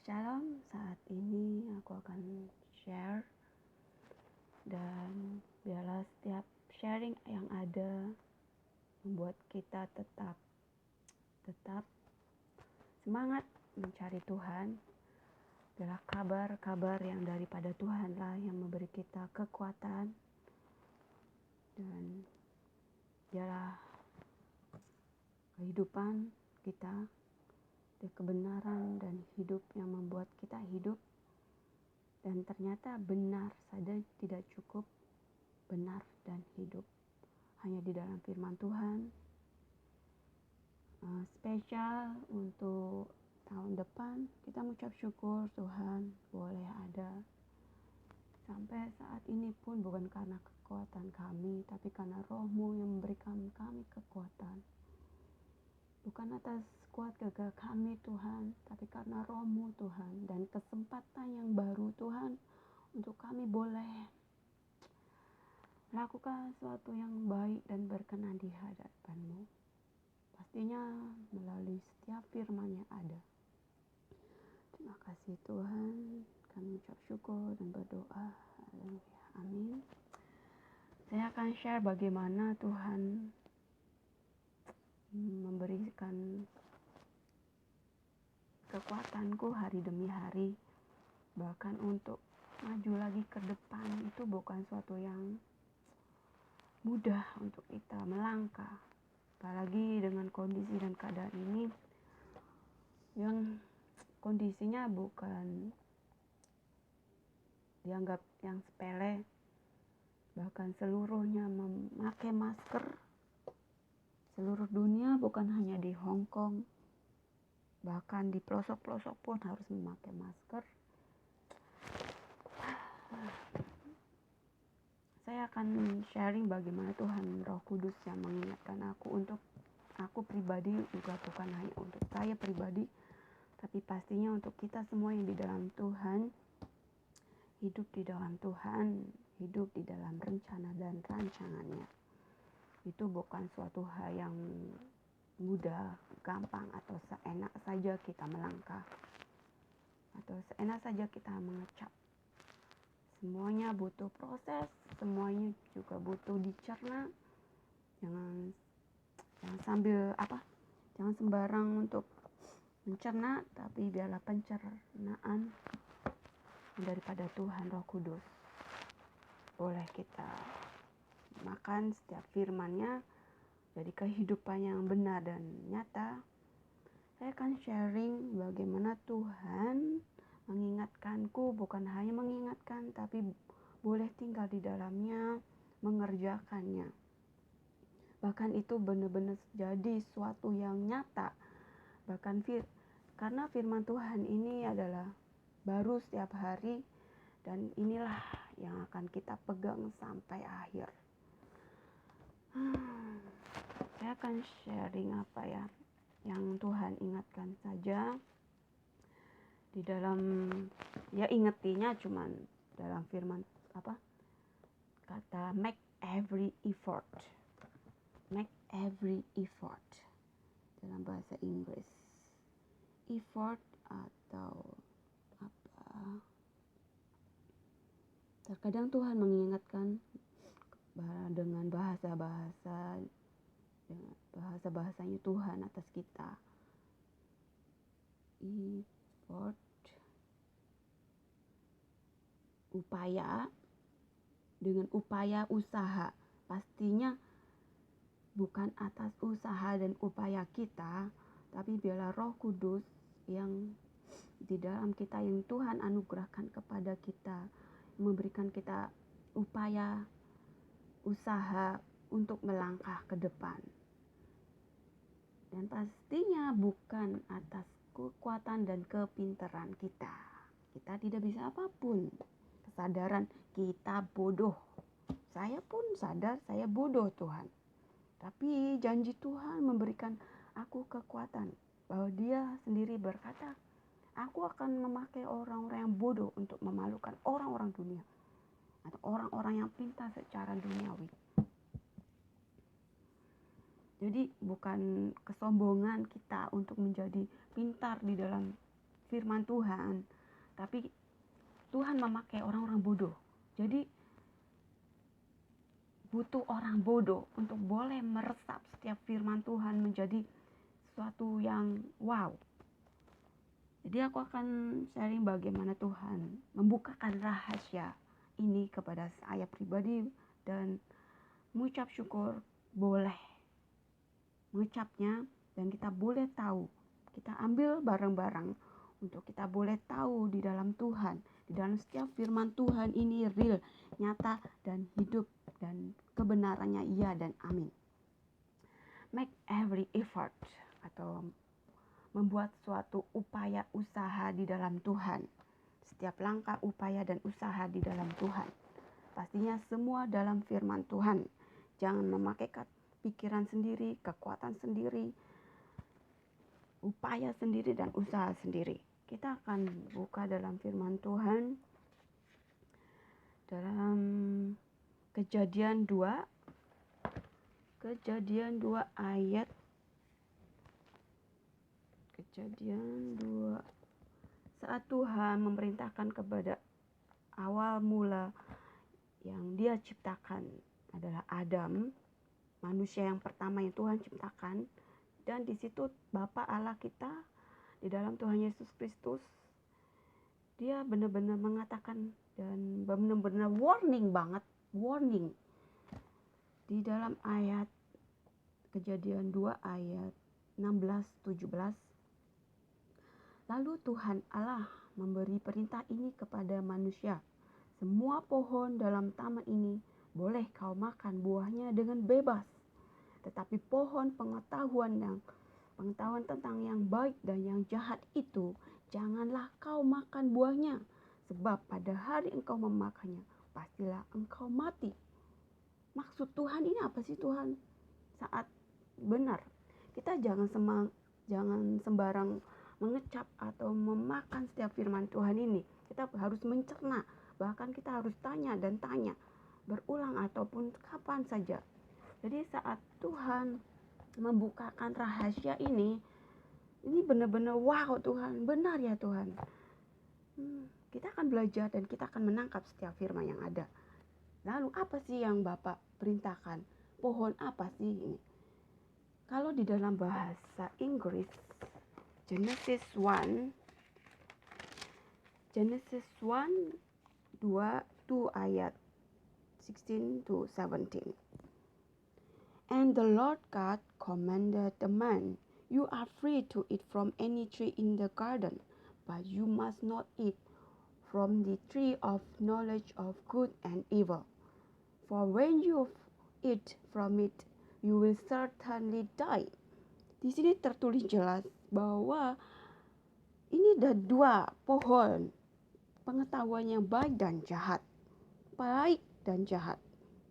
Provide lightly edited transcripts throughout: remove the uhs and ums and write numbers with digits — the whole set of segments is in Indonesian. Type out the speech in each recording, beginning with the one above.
Shalom, saat ini aku akan share dan biarlah setiap sharing yang ada membuat kita tetap semangat mencari Tuhan. Biarlah kabar-kabar yang daripada Tuhanlah yang memberi kita kekuatan, dan biarlah kehidupan kita, kebenaran dan hidup yang membuat kita hidup. Dan ternyata benar saja tidak cukup, benar dan hidup hanya di dalam firman Tuhan. Spesial untuk tahun depan, kita mengucap syukur Tuhan boleh ada sampai saat ini pun, bukan karena kekuatan kami, tapi karena Roh-Mu yang memberikan kami kekuatan. Bukan atas kuat gagah kami Tuhan, tapi karena Roh-Mu Tuhan, dan kesempatan yang baru Tuhan untuk kami boleh melakukan sesuatu yang baik dan berkenan di hadapan-Mu. Pastinya melalui setiap firman yang ada. Terima kasih Tuhan, kami ucap syukur dan berdoa. Haleluya, amin. Saya akan share bagaimana Tuhan memberikan kekuatanku hari demi hari. Bahkan untuk maju lagi ke depan itu bukan suatu yang mudah untuk kita melangkah. Apalagi dengan kondisi dan keadaan ini yang kondisinya bukan dianggap yang sepele. Bahkan seluruhnya memakai masker. Seluruh dunia, bukan hanya di Hong Kong, bahkan di pelosok-pelosok pun harus memakai masker. Saya akan sharing bagaimana Tuhan Roh Kudus yang mengingatkan aku, untuk aku pribadi, juga bukan hanya untuk saya pribadi, tapi pastinya untuk kita semua yang di dalam Tuhan, hidup di dalam Tuhan, hidup di dalam rencana dan rancangannya. Itu bukan suatu hal yang mudah, gampang, atau seenak saja kita melangkah, atau seenak saja kita mengecap. Semuanya butuh proses, semuanya juga butuh dicerna. Jangan jangan sembarang untuk mencerna, tapi biarlah pencernaan daripada Tuhan Roh Kudus. Boleh kita makan setiap firman-Nya jadi kehidupan yang benar dan nyata. Saya akan sharing bagaimana Tuhan mengingatkanku, bukan hanya mengingatkan, tapi boleh tinggal di dalamnya, mengerjakannya. Bahkan itu benar-benar jadi suatu yang nyata. Bahkan karena firman Tuhan ini adalah baru setiap hari, dan inilah yang akan kita pegang sampai akhir. Saya akan sharing yang Tuhan ingatkan saja di dalam, ingetinya cuman dalam firman kata make every effort dalam bahasa Inggris. Effort atau terkadang Tuhan mengingatkan dengan bahasa-bahasanya Tuhan atas kita. Effort, upaya, dengan upaya usaha. Pastinya bukan atas usaha dan upaya kita, tapi biarlah Roh Kudus yang di dalam kita, yang Tuhan anugerahkan kepada kita, memberikan kita upaya, usaha untuk melangkah ke depan. Dan pastinya bukan atas kekuatan dan kepintaran kita. Kita tidak bisa apapun. Kesadaran kita bodoh. Saya pun sadar saya bodoh Tuhan. Tapi janji Tuhan memberikan aku kekuatan. Bahwa Dia sendiri berkata, aku akan memakai orang-orang yang bodoh untuk memalukan orang-orang dunia. Atau orang-orang yang pintar secara duniawi. Jadi bukan kesombongan kita untuk menjadi pintar di dalam firman Tuhan, tapi Tuhan memakai orang-orang bodoh. Jadi butuh orang bodoh untuk boleh meresap setiap firman Tuhan menjadi sesuatu yang wow. Jadi aku akan sharing bagaimana Tuhan membukakan rahasia ini kepada saya pribadi, dan mengucap syukur boleh mengucapnya, dan kita boleh tahu, kita ambil bareng-bareng untuk kita boleh tahu di dalam Tuhan, di dalam setiap firman Tuhan ini real, nyata, dan hidup, dan kebenarannya iya dan amin. Make every effort, atau membuat suatu upaya usaha di dalam Tuhan. Setiap langkah upaya dan usaha di dalam Tuhan. Pastinya semua dalam firman Tuhan. Jangan memakai pikiran sendiri, kekuatan sendiri, upaya sendiri, dan usaha sendiri. Kita akan buka dalam firman Tuhan dalam Kejadian 2 ayat Kejadian 2. Saat Tuhan memerintahkan kepada awal mula yang dia ciptakan adalah Adam, manusia yang pertama yang Tuhan ciptakan, dan di situ Bapa Allah kita di dalam Tuhan Yesus Kristus, dia benar-benar mengatakan dan benar-benar warning di dalam ayat Kejadian 2 ayat 16-17. Lalu Tuhan Allah memberi perintah ini kepada manusia. Semua pohon dalam taman ini boleh kau makan buahnya dengan bebas. Tetapi pohon pengetahuan tentang yang baik dan yang jahat itu, janganlah kau makan buahnya. Sebab pada hari engkau memakannya, pastilah engkau mati. Maksud Tuhan ini apa sih Tuhan? Saat benar, kita jangan sembarang mengecap atau memakan setiap firman Tuhan ini. Kita harus mencerna, bahkan kita harus tanya berulang ataupun kapan saja. Jadi saat Tuhan membukakan rahasia ini benar-benar wow Tuhan, benar ya Tuhan. Kita akan belajar dan kita akan menangkap setiap firman yang ada. Lalu apa sih yang Bapak perintahkan? Pohon apa sih ini? Kalau di dalam bahasa Inggris, Genesis 1 2 ayat 16-17. And the Lord God commanded the man, you are free to eat from any tree in the garden, but you must not eat from the tree of knowledge of good and evil. For when you eat from it, you will certainly die. Di sini tertulis jelas bahwa ini ada dua pohon pengetahuan yang baik dan jahat.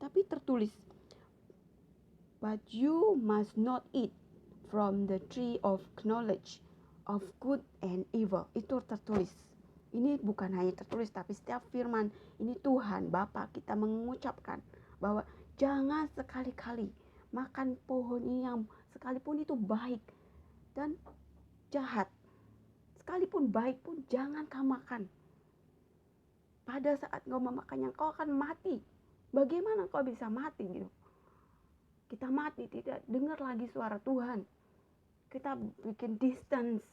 Tapi tertulis, but you must not eat from the tree of knowledge of good and evil. Itu tertulis. Ini bukan hanya tertulis, tapi setiap firman ini Tuhan Bapa kita mengucapkan bahwa jangan sekali-kali makan pohon ini yang sekalipun itu baik dan jahat. Sekalipun baik pun jangan kau makan. Pada saat kau memakannya kau akan mati. Bagaimana kau bisa mati gitu? Kita mati, tidak dengar lagi suara Tuhan. Kita bikin distance.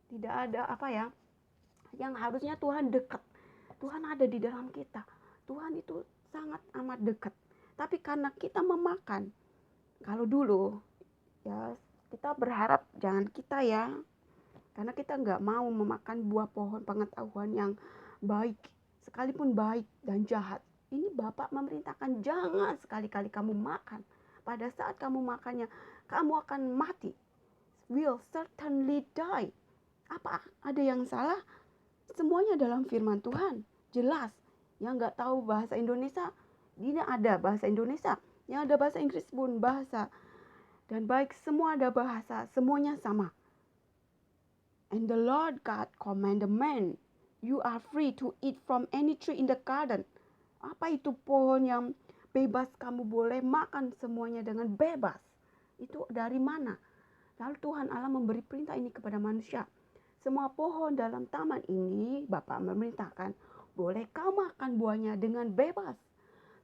Tidak ada yang harusnya Tuhan dekat. Tuhan ada di dalam kita. Tuhan itu sangat amat dekat. Tapi karena kita memakan, kalau dulu ya kita berharap jangan kita ya, karena kita nggak mau memakan buah pohon pengetahuan yang baik, sekalipun baik dan jahat. Ini Bapak memerintahkan jangan sekali-kali kamu makan. Pada saat kamu makannya, kamu akan mati. Will certainly die. Apa ada yang salah? Semuanya dalam firman Tuhan. Jelas. Yang nggak tahu bahasa Indonesia, ini ada bahasa Indonesia. Yang ada bahasa Inggris pun bahasa. Dan baik semua ada bahasa. Semuanya sama. And the Lord God commanded man, you are free to eat from any tree in the garden. Apa itu pohon yang bebas, kamu boleh makan semuanya dengan bebas? Itu dari mana? Lalu Tuhan Allah memberi perintah ini kepada manusia. semua pohon dalam taman ini Bapa memerintahkan, boleh kau makan buahnya dengan bebas.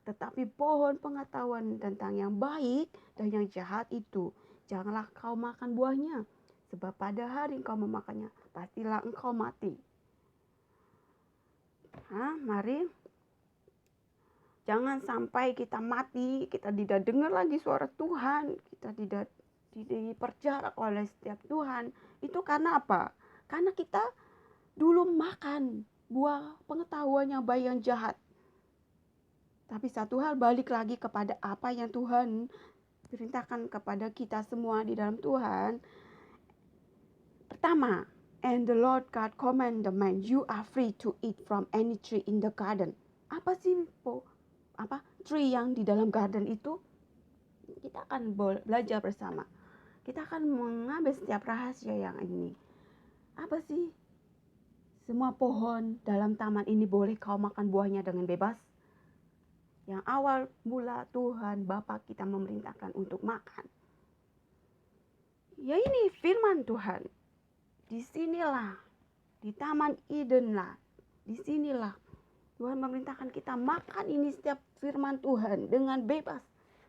Tetapi pohon pengetahuan tentang yang baik dan yang jahat itu, janganlah kau makan buahnya. Sebab pada hari engkau memakannya, pastilah engkau mati. Mari. Jangan sampai kita mati, kita tidak dengar lagi suara Tuhan, kita tidak diperjarak oleh setiap Tuhan. Itu karena apa? Karena kita dulu makan buah pengetahuan yang baik yang jahat. Tapi satu hal, balik lagi kepada apa yang Tuhan perintahkan kepada kita semua di dalam Tuhan. Pertama, and the Lord God commanded the man, you are free to eat from any tree in the garden. Apa sih tree yang di dalam garden itu? Kita akan belajar bersama. Kita akan mengambil setiap rahasia yang ini. Apa sih? Semua pohon dalam taman ini boleh kau makan buahnya dengan bebas. Yang awal mula Tuhan Bapa kita memerintahkan untuk makan. Ya ini firman Tuhan. Disinilah, di Taman Eden lah. Disinilah Tuhan memerintahkan kita makan ini setiap firman Tuhan dengan bebas.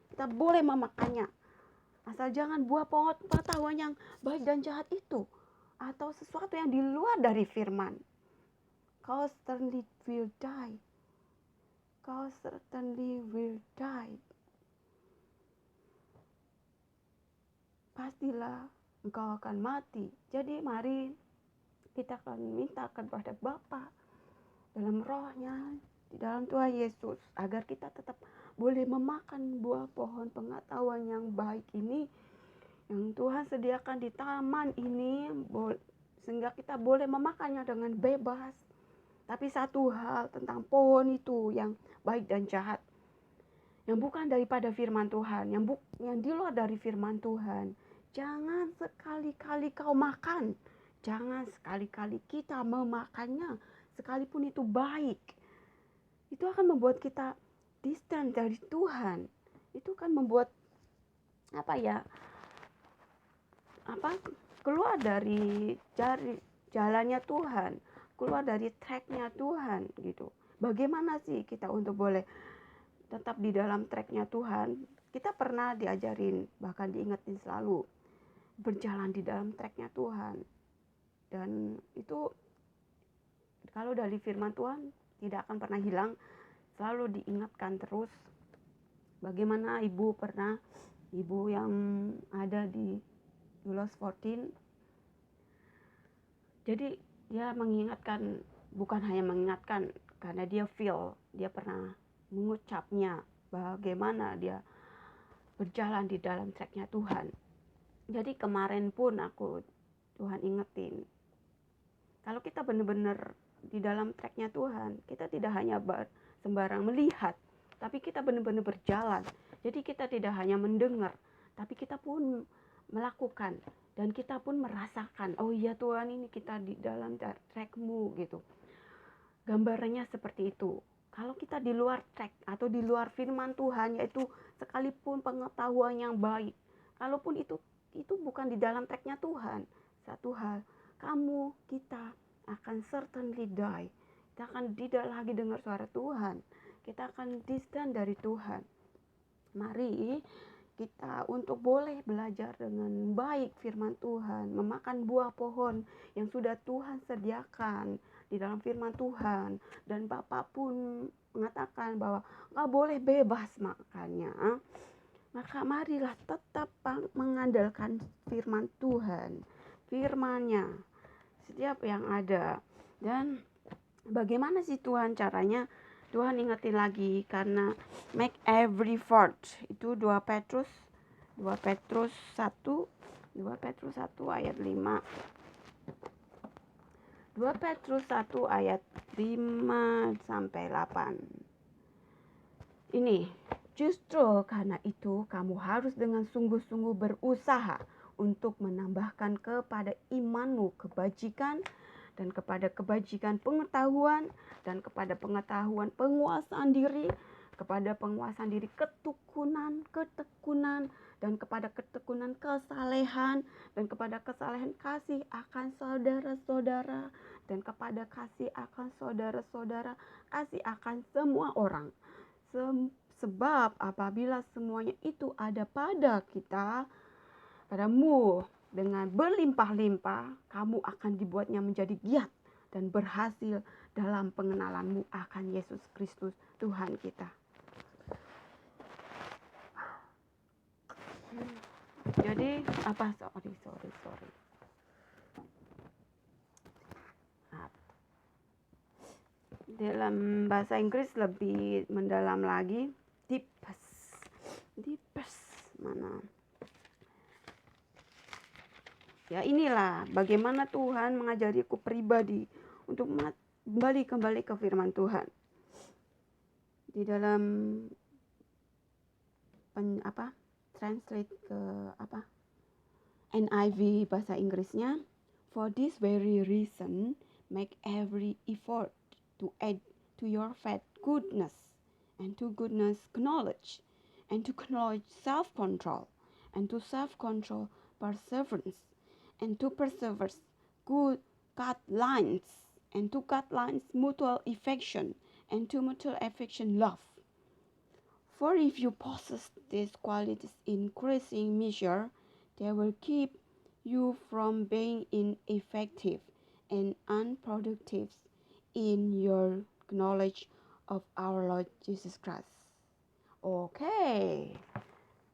Kita boleh memakannya. Asal jangan buah pengetahuan yang baik dan jahat itu. Atau sesuatu yang di luar dari firman. Kau certainly will die. Kau certainly will die. Pastilah engkau akan mati. Jadi mari kita akan minta kepada Bapa dalam rohnya, di dalam Tuhan Yesus, agar kita tetap boleh memakan buah pohon pengetahuan yang baik ini, yang Tuhan sediakan di taman ini, sehingga kita boleh memakannya dengan bebas. Tapi satu hal tentang pohon itu yang baik dan jahat, yang bukan daripada firman Tuhan, yang di luar dari firman Tuhan, jangan sekali-kali kau makan. Jangan sekali-kali kita memakannya, sekalipun itu baik. Itu akan membuat kita distant dari Tuhan. Itu akan membuat keluar dari jalannya Tuhan, keluar dari tracknya Tuhan gitu. Bagaimana sih kita untuk boleh tetap di dalam tracknya Tuhan? Kita pernah diajarin, bahkan diingetin selalu, berjalan di dalam tracknya Tuhan. Dan itu kalau dari firman Tuhan tidak akan pernah hilang, selalu diingatkan terus. Bagaimana ibu yang ada di Lulos 14, jadi dia mengingatkan, bukan hanya mengingatkan, karena dia pernah mengucapnya, bagaimana dia berjalan di dalam tracknya Tuhan. Jadi kemarin pun Tuhan ingetin, kalau kita benar-benar di dalam tracknya Tuhan, kita tidak hanya sembarang melihat, tapi kita benar-benar berjalan. Jadi kita tidak hanya mendengar, tapi kita pun melakukan, dan kita pun merasakan, oh iya Tuhan, ini kita di dalam trackmu gitu. Gambarannya seperti itu. Kalau kita di luar track atau di luar firman Tuhan, yaitu sekalipun pengetahuan yang baik, kalaupun itu bukan di dalam tracknya Tuhan, satu hal, kita akan certainly die. Kita akan tidak lagi dengar suara Tuhan. Kita akan distant dari Tuhan. Mari kita untuk boleh belajar dengan baik firman Tuhan, memakan buah pohon yang sudah Tuhan sediakan di dalam firman Tuhan, dan Bapak pun mengatakan bahwa nggak boleh bebas makannya. Maka marilah tetap mengandalkan firman Tuhan, firman-Nya setiap yang ada. Dan bagaimana sih Tuhan caranya? Tuhan ingetin lagi, karena make every effort. Itu 2 Petrus 1 ayat 5. 2 Petrus 1 ayat 5 sampai 8. Ini, justru karena itu kamu harus dengan sungguh-sungguh berusaha untuk menambahkan kepada imanmu kebajikan, dan kepada kebajikan pengetahuan, dan kepada pengetahuan penguasaan diri, kepada penguasaan diri ketekunan, dan kepada ketekunan kesalehan, dan kepada kesalehan kasih akan saudara-saudara, dan kepada kasih akan saudara-saudara, kasih akan semua orang. Sebab apabila semuanya itu ada pada kita, padamu, dengan berlimpah-limpah, kamu akan dibuatnya menjadi giat dan berhasil dalam pengenalanmu akan Yesus Kristus Tuhan kita. Jadi sorry. Dalam bahasa Inggris lebih mendalam lagi, deepest mana? Ya inilah bagaimana Tuhan mengajariku pribadi untuk kembali ke firman Tuhan. Di dalam translate ke NIV bahasa Inggrisnya, for this very reason make every effort to add to your faith goodness, and to goodness knowledge, and to knowledge self-control, and to self-control perseverance, and to perseverance good guidelines, and to guidelines mutual affection, and to mutual affection love. For if you possess these qualities in increasing measure, they will keep you from being ineffective and unproductive in your knowledge of our Lord Jesus Christ. Oke.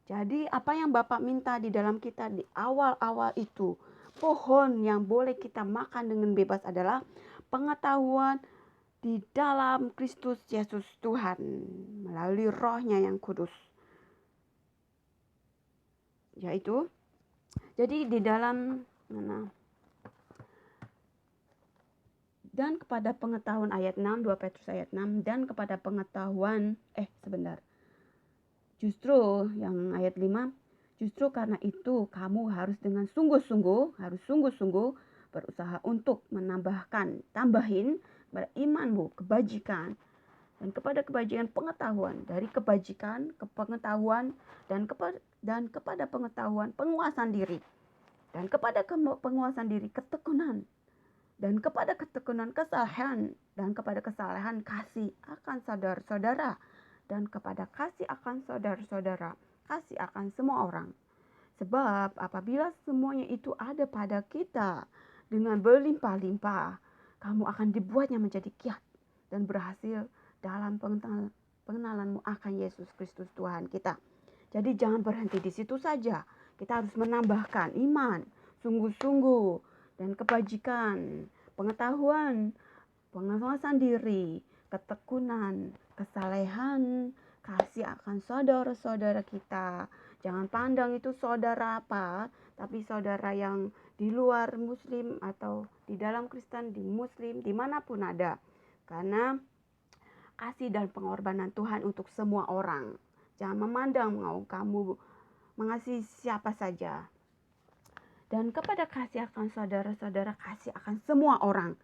Jadi apa yang Bapak minta di dalam kita di awal-awal itu, pohon yang boleh kita makan dengan bebas adalah pengetahuan di dalam Kristus Yesus Tuhan melalui Roh-Nya yang kudus. Yaitu, jadi di dalam dan kepada pengetahuan ayat 6, 2 Petrus ayat 6, dan kepada pengetahuan, justru yang ayat 5, justru karena itu kamu harus dengan sungguh-sungguh berusaha untuk tambahin kepada imanmu kebajikan, dan kepada kebajikan pengetahuan, dari kebajikan ke pengetahuan, dan kepada pengetahuan penguasaan diri, dan kepada penguasaan diri ketekunan, dan kepada ketekunan kesalehan, dan kepada kesalehan kasih akan saudara-saudara, dan kepada kasih akan saudara-saudara, kasih akan semua orang. Sebab apabila semuanya itu ada pada kita dengan berlimpah-limpah, kamu akan dibuatnya menjadi giat dan berhasil dalam pengenalanmu akan Yesus Kristus Tuhan kita. Jadi jangan berhenti di situ saja. Kita harus menambahkan iman, sungguh-sungguh, dan kebajikan, pengetahuan, penguasaan diri, ketekunan, kesalehan, kasih akan saudara-saudara kita. Jangan pandang itu saudara apa, tapi saudara yang di luar Muslim atau di dalam Kristen, di Muslim, dimanapun ada. Karena kasih dan pengorbanan Tuhan untuk semua orang. Jangan memandang kamu mengasihi siapa saja. Dan kepada kasih akan saudara-saudara, kasih akan semua orang.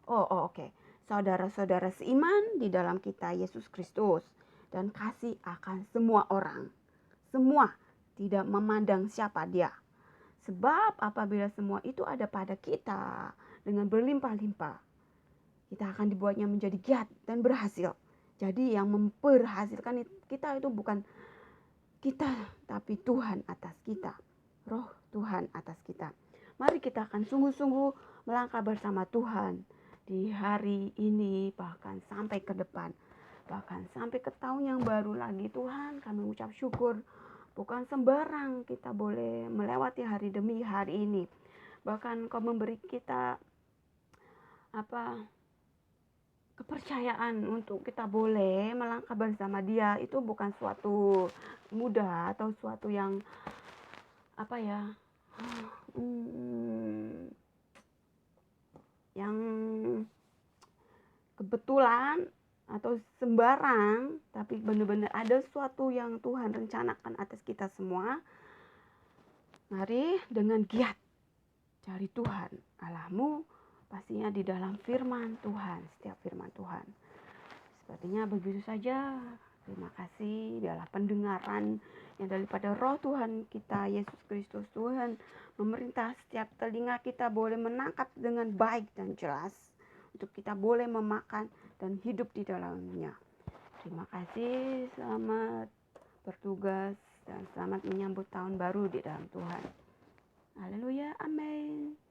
Oke. Saudara-saudara seiman di dalam kita Yesus Kristus, dan kasih akan semua orang. Semua, tidak memandang siapa dia. Sebab apabila semua itu ada pada kita dengan berlimpah-limpah, kita akan dibuatnya menjadi giat dan berhasil. Jadi yang memperhasilkan kita itu bukan kita, tapi Tuhan atas kita. Roh Tuhan atas kita. Mari kita akan sungguh-sungguh melangkah bersama Tuhan di hari ini, bahkan sampai ke depan, bahkan sampai ke tahun yang baru lagi. Tuhan, kami ucap syukur. Bukan sembarang kita boleh melewati hari demi hari ini. Bahkan Kau memberi kita kepercayaan untuk kita boleh melangkah bersama Dia. Itu bukan suatu mudah atau suatu yang yang kebetulan atau sembarang, tapi benar-benar ada sesuatu yang Tuhan rencanakan atas kita semua. Mari dengan giat cari Tuhan Allahmu, pastinya di dalam firman Tuhan, setiap firman Tuhan. Sepertinya begitu saja. Terima kasih, biarlah pendengaran yang daripada roh Tuhan kita, Yesus Kristus Tuhan, memerintah setiap telinga kita boleh menangkap dengan baik dan jelas, untuk kita boleh memakan dan hidup di dalamnya. Terima kasih, selamat bertugas, dan selamat menyambut tahun baru di dalam Tuhan. Haleluya, amin.